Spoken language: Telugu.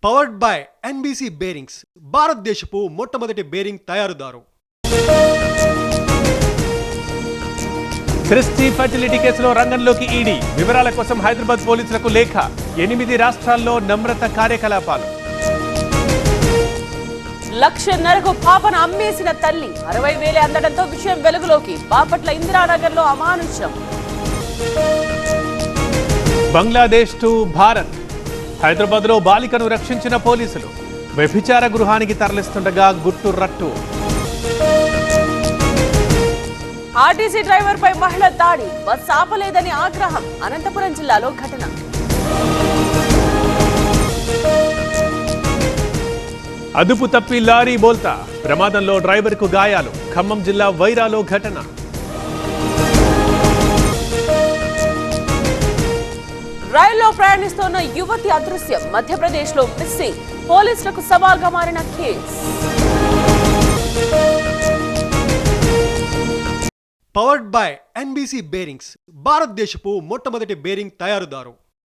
పవర్డ్ బై ఎన్బీసీ బేరింగ్స్, భారతదేశపు మొట్టమొదటి బేరింగ్ తయారుదారు. క్రిస్టీ ఫర్టిలిటీ కేసులో రంగంలోకి ఈడీ. వివరాల కోసం హైదరాబాద్ పోలీసులకు లేఖ. 8 రాష్ట్రాల్లో నమ్రత కార్యకలాపాలు. లక్షన్నరకు పాపను అమ్మేసిన తల్లి 60,000 అందడంతో విషయం వెలుగులోకి. బాపట్ల ఇందిరానగర్ లో అమానుష్యం. బంగ్లాదేశ్ టు భారత్. హైదరాబాద్ లో బాలికను రక్షించిన పోలీసులు. వ్యభిచార గృహానికి తరలిస్తుండగా గుట్టు రట్టు. ఆర్టీసీ డ్రైవర్ పై మహిళ దాడి. బస్ ఆపలేదని ఆగ్రహం. అనంతపురం జిల్లాలో ఘటన. అదుపు తప్పి లారీ బోల్తా. ప్రమాదంలో డ్రైవర్ కు గాయాలు. ఖమ్మం జిల్లా వైరాలో ఘటన. రైల్లో ప్రయాణిస్తున్న యువతి అదృశ్యం. మధ్యప్రదేశ్ లో మిస్సింగ్. పోలీసులకు సవాల్గా మారిన case. Powered by NBC bearings, భారతదేశపు మొట్టమొదటి బేరింగ్ తయారుదారు.